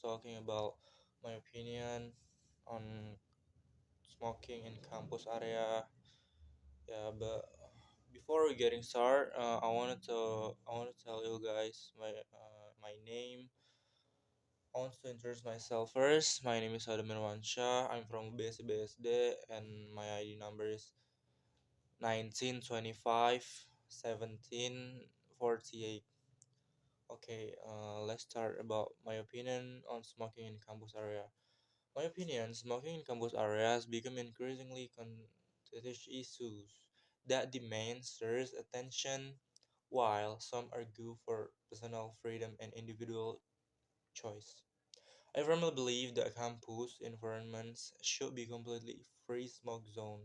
talking about my opinion on smoking in campus area. Yeah, but before we getting started, I want to tell you guys my name. I want to introduce myself first. My name is Adam Irwansha. I'm from BSD and my ID number is 1925 1748. Okay, let's start about my opinion on smoking in campus area. My opinion, smoking in campus area has become increasingly contentious issues that demand serious attention, while some argue for personal freedom and individual choice. I firmly believe that campus environments should be completely free smoke zone.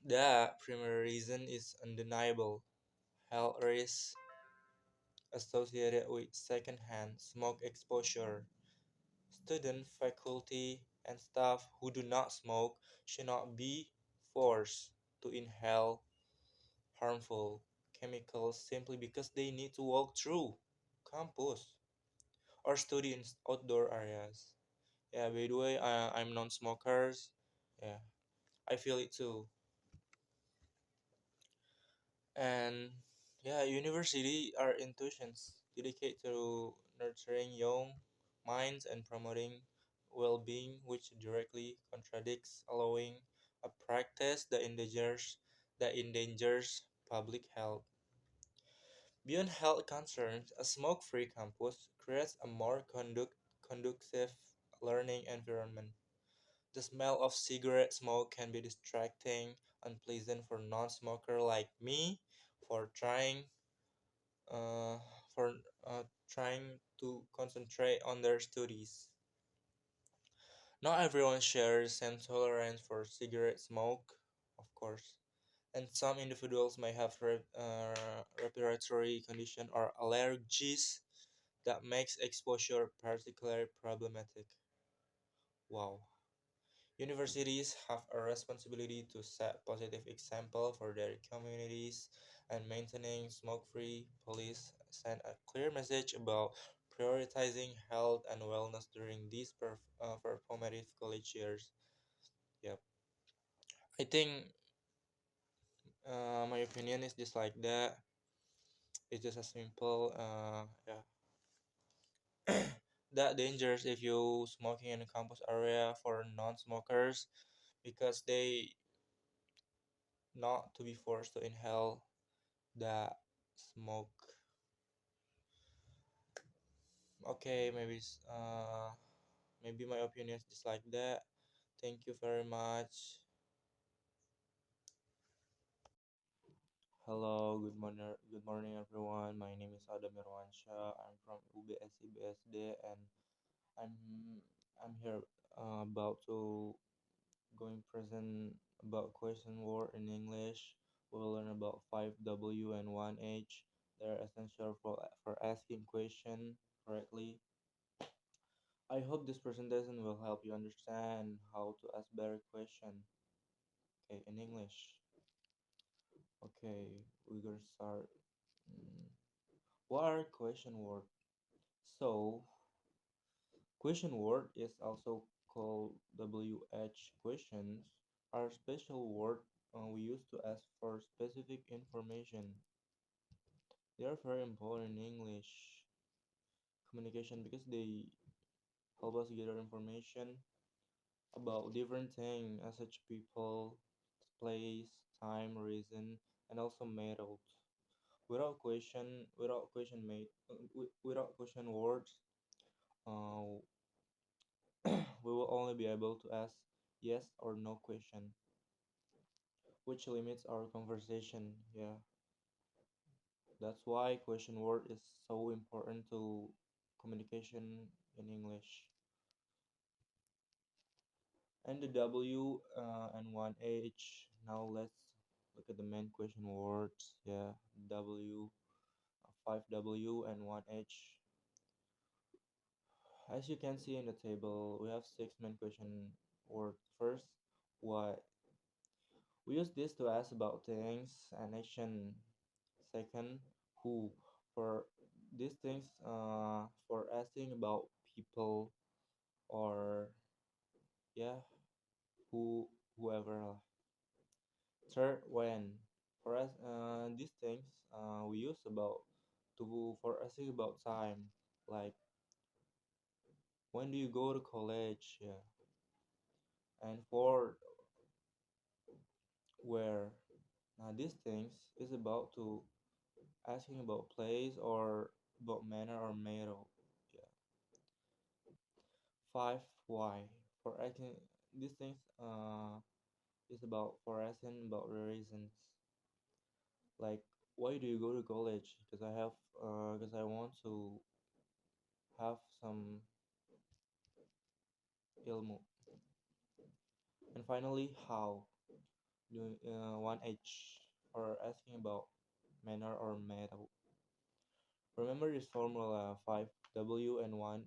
The primary reason is undeniable health risks associated with secondhand smoke exposure. Students, faculty, and staff who do not smoke should not be forced to inhale harmful chemicals simply because they need to walk through campus or study in outdoor areas. Yeah, by the way, I'm non-smokers. Yeah, I feel it too. And yeah, university are institutions dedicated to nurturing young minds and promoting well-being, which directly contradicts allowing a practice that endangers public health. Beyond health concerns, a smoke-free campus creates a more conducive learning environment. The smell of cigarette smoke can be distracting, unpleasant for non-smoker like me for uh, for trying to concentrate on their studies. Not everyone shares the same tolerance for cigarette smoke, of course, and some individuals may have respiratory condition or allergies that makes exposure particularly problematic. Wow. Universities have a responsibility to set positive example for their communities and maintaining smoke-free police send a clear message about prioritizing health and wellness during these performative college years. Yep. I think my opinion is just like that. It's just a simple that dangerous if you smoking in a campus area for non-smokers because they not to be forced to inhale the smoke. Okay, maybe my opinion is just like that. Thank you very much. Hello, good morning everyone. My name is Adam Irwansha. I'm from UBSD and I'm I'm here about to going present about question word in English. We'll learn about 5W and 1H. They're essential for asking question correctly. I hope this presentation will help you understand how to ask better question. Okay, in English. Okay, we're gonna start. Mm, What are question word? So, question word is also called WH questions. Are special word we use to ask for specific information. They are very important in English communication because they help us gather information about different things such people, place, time, reason, and also methods. Without question words, uh, we will only be able to ask yes or no question, which limits our conversation. Yeah, that's why question word is so important to communication in English. And the W and one H. Now let's look at the main question words. Yeah, W, 5W and 1H. As you can see in the table, we have six main question words. First, what? We use this to ask about things and action. Second, who? For these things for asking about people or yeah whoever. Third, when for us these things we use about to for asking about time, like when do you go to college, yeah, and for where. Now these things is about to asking about place or about manner or mero. Yeah. Five, why for asking these things is about for asking about the reasons, like why do you go to college? Because I have because I want to have some ilmu. And finally, how doing one H or asking about manner or metal. Remember this formula 5W and 1H.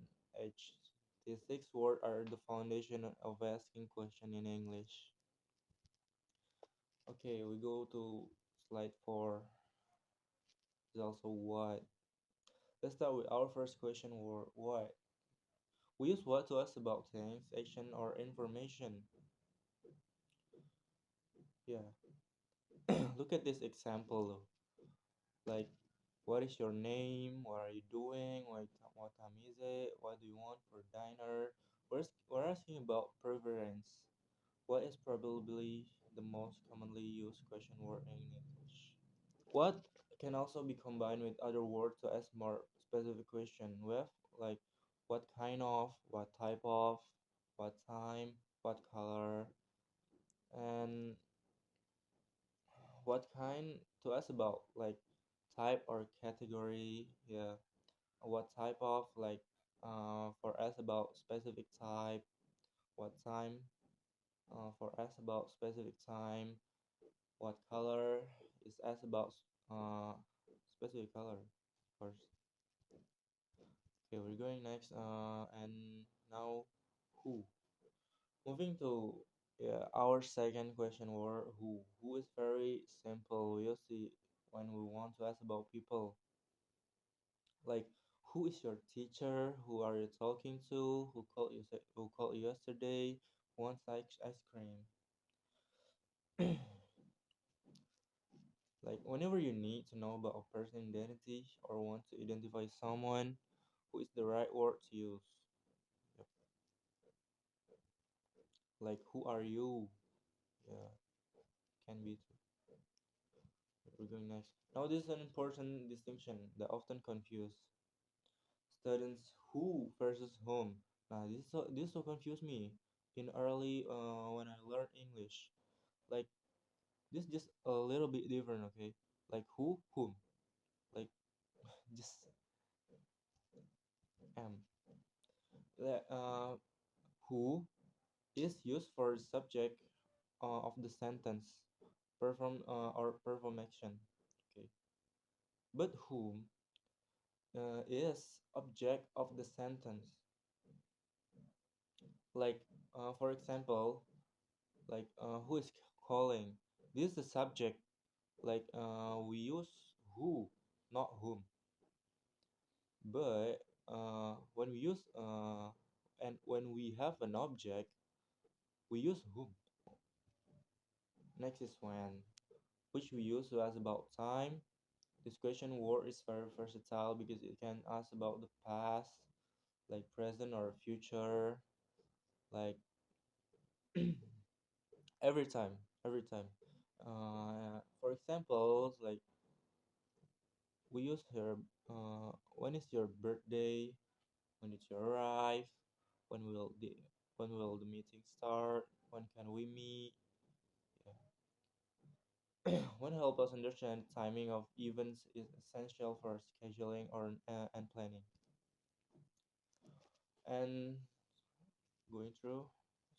These six words are the foundation of asking question in English. Okay, we go to slide 4. Is also what. Let's start with our first question word what. We use what to ask about things, action, or information. Yeah. Look at this example. Like, what is your name? What are you doing? What time is it? What do you want for dinner? We're asking about preference. What is probably the most commonly used question word in English? What can also be combined with other words to ask more specific question. We have like what kind of, what type of, what time, what color, and what kind to ask about like type or category. Yeah, what type of like for us about specific type, what time for us about specific time, what color is asked about uh specific color, of course. Okay, we're going next and now who. Moving to yeah, our second question word who is very simple. We use it when we want to ask about people. Like, who is your teacher? Who are you talking to? Who called you yesterday? Who wants ice cream? Like, whenever you need to know about a person's identity or want to identify someone, who is the right word to use? Yep. Like, who are you? Yeah, can be too. We're going next. Now, this is an important distinction that often confuse students who versus whom. Now, this so confused me in early when I learned English. Like this just a little bit different, okay? Like whom, like just am. Who is used for the subject of the sentence, perform or perform action, okay? But whom is object of the sentence. Like for example, like who is calling? This is the subject. Like we use who, not whom. But when we use and when we have an object, we use whom. Next is when, which we use to ask about time. This question word is very versatile because it can ask about the past, like present or future, like every time, every time. For example, like we use here, when is your birthday? When did you arrive? When will the when will the meeting start? When can we meet? Yeah. When help us understand timing of events is essential for scheduling or and planning. And going through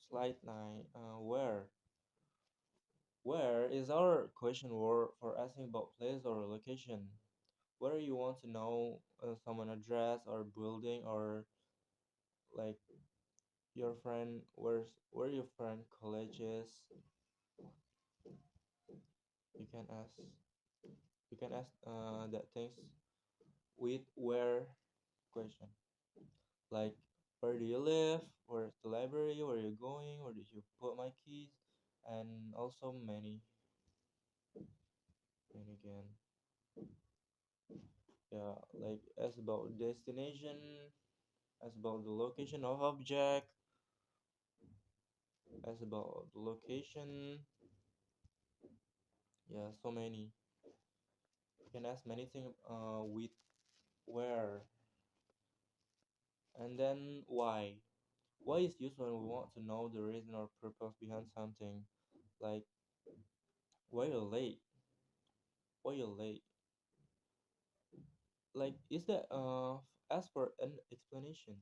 slide 9, where is our question word for asking about place or location? Whether you want to know someone address or building or like your friend where your friend college is, you can ask that things with where question. Like, where do you live? Where's the library? Where are you going? Where did you put my keys? And also many again. Yeah, like as about destination, as about the location of object, as about the location. Yeah, so many. You can ask many things with where, and then why. Why is useful when we want to know the reason or purpose behind something. Like, why you're late? Why you're late? Like, is that ask for an explanation.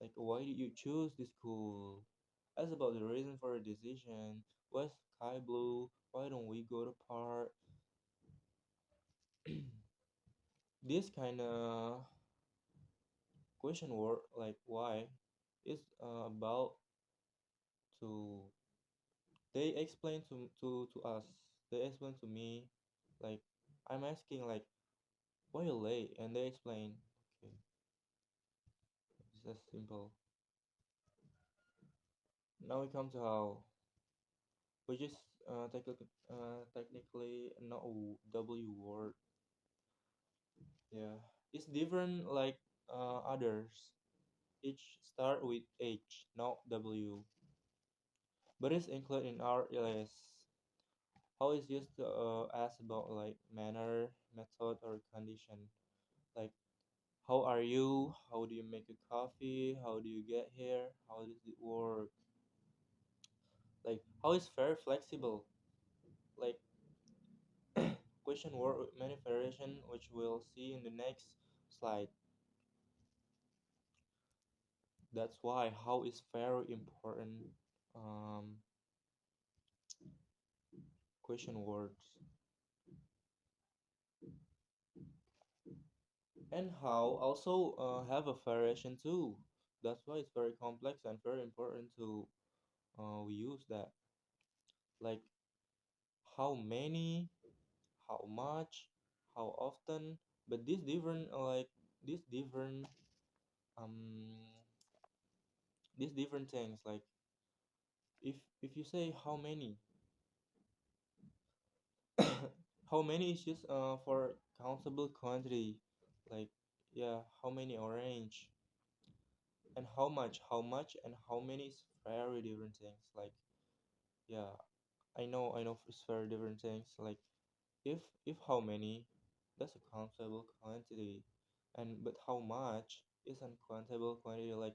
Like, why did you choose this school? Ask about the reason for a decision. Why sky blue? Why don't we go to park? This kind of question word like why is about to they explain to us. They explain to me like I'm asking like why you late and they explain okay it's just simple. Now we come to how which is technically not a W word. Yeah, it's different like others. Each start with H, not W, but it's included in our list. How is used to ask about like manner, method, or condition. Like, how are you? How do you make a coffee? How do you get here? How does it work? Like, how is very flexible? Like, question word with many variation, which we'll see in the next slide. That's why how is very important. Um, question words and how also have a variation too. That's why it's very complex and very important to we use that. Like how many, how much, how often, but these different these different um these different things like if you say how many how many is just for countable quantity like yeah how many orange and how much and how many is very different things like yeah I know it's very different things like if how many that's a countable quantity and but how much is uncountable quantity like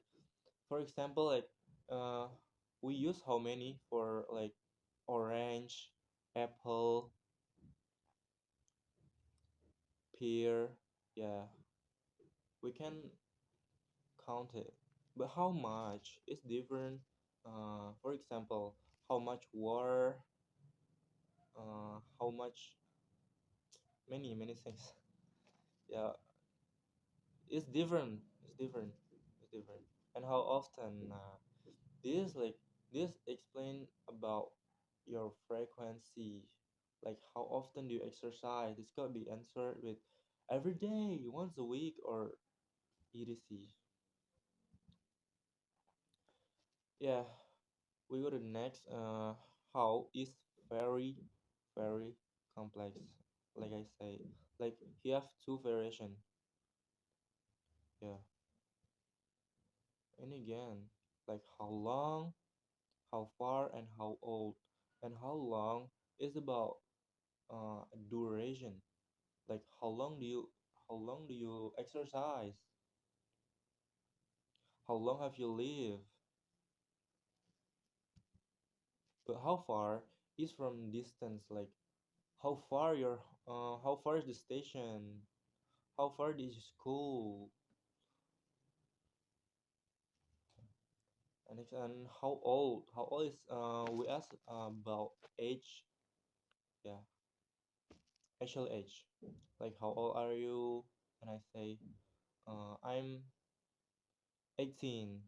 for example like uh we use how many for like orange apple pear yeah we can count it but how much is different for example how much water how much many things yeah it's different and how often this like this explain about your frequency like how often do you exercise this could be answered with every day once a week or etc yeah we go to the next how is very very complex like I say like you have two variation yeah and again like how long how far and how old and how long is about duration like how long do you exercise how long have you lived but how far is from distance like how far is the station how far is school and how old is we ask about age yeah actual age like how old are you and I say I'm 18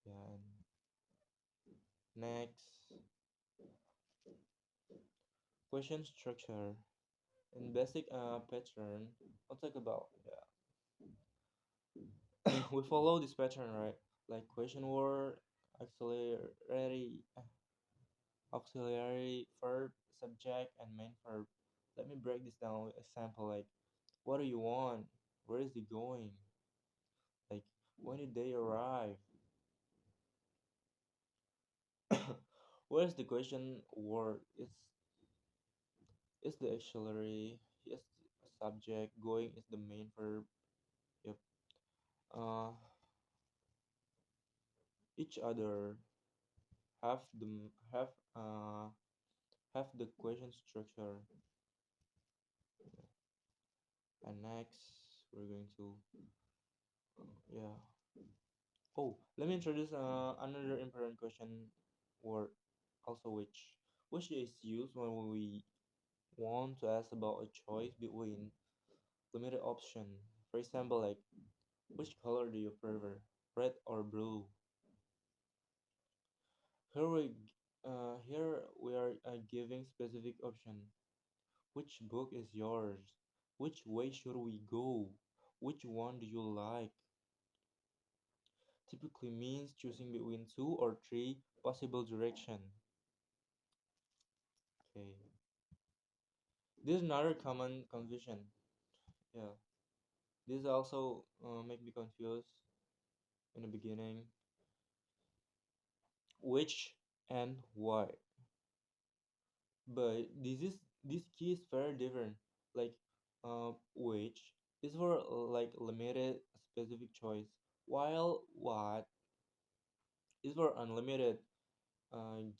yeah and next question structure In basic pattern, I'll talk about we follow this pattern, right? Like question word, auxiliary, auxiliary verb, subject, and main verb. Let me break this down with example like, what do you want? Where is it going? Like, when did they arrive? Where's the question word? It's the auxiliary. Yes, subject. Going is the main verb. Yep. Uh, each other have the have the question structure. And next, we're going to yeah. Oh, let me introduce another important question word. Also, which is used when we want to ask about a choice between limited option. For example, like which color do you prefer, red or blue? Here we are giving specific option. Which book is yours? Which way should we go? Which one do you like? Typically means choosing between two or three possible direction. Okay. This is another common confusion. Yeah. This also make me confused in the beginning. Which and why? But this key is very different. Like which is for like limited specific choice, while what is for unlimited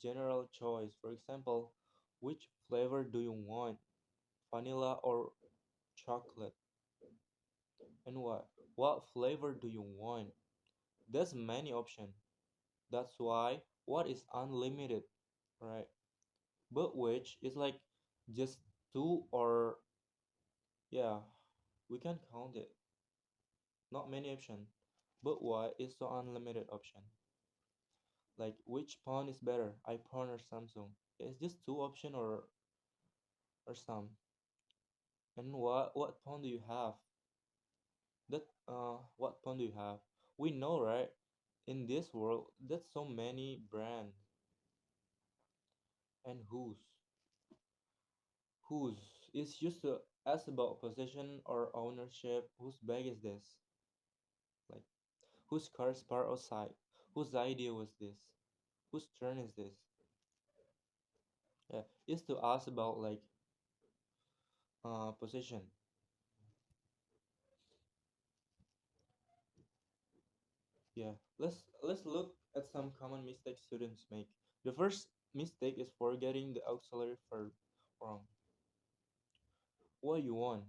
general choice. For example, which flavor do you want? Vanilla or chocolate? And what flavor do you want? There's many options. That's why what is unlimited, right? But which is like just two or yeah, we can count it. Not many option. But what is the unlimited option? Like which phone is better, iPhone or Samsung? It's just two option or some. And what phone do you have? That what phone do you have? We know, right? In this world, there's so many brands. And whose is used to ask about possession or ownership. Whose bag is this? Like whose car is parked outside? Whose idea was this? Whose turn is this? Yeah, is to ask about like possession. Yeah, let's look at some common mistakes students make. The first mistake is forgetting the auxiliary verb wrong. What you want?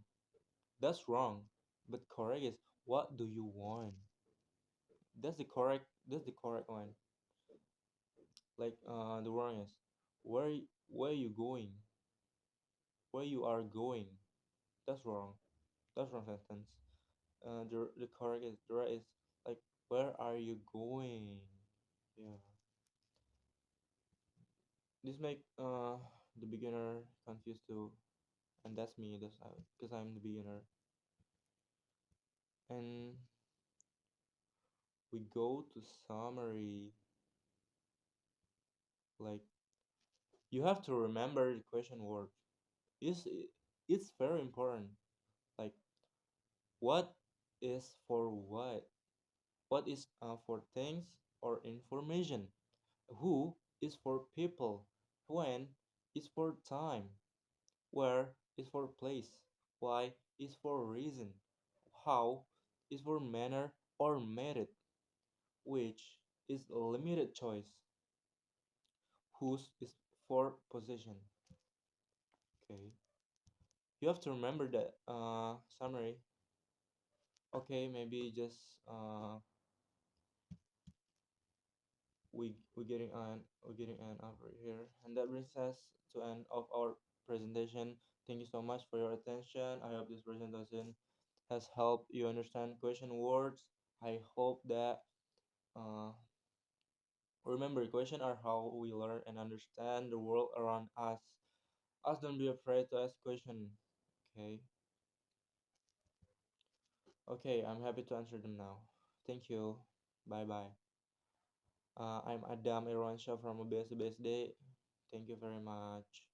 That's wrong. But correct is what do you want? That's the correct one. Like the wrong is where you going? Where you are going? That's wrong. That's wrong sentence. The correct is the right is like where are you going? Yeah. This make the beginner confused too, and that's me. That's because I'm the beginner. And we go to summary. Like you have to remember the question word. It's it's very important. Like what is for what? What is for things or information? Who is for people? When is for time? Where is for place? Why is for reason? How is for manner or method? Which is limited choice? Whose is for position? Okay, you have to remember that summary. Okay, maybe just we're getting an over here, and that brings us to end of our presentation. Thank you so much for your attention. I hope this presentation has helped you understand question words. I hope that uh, remember question are how we learn and understand the world around us. Us don't be afraid to ask question. Okay. Okay, I'm happy to answer them now. Thank you. Bye bye. I'm Adam Irwansyah from UBS BSD. Thank you very much.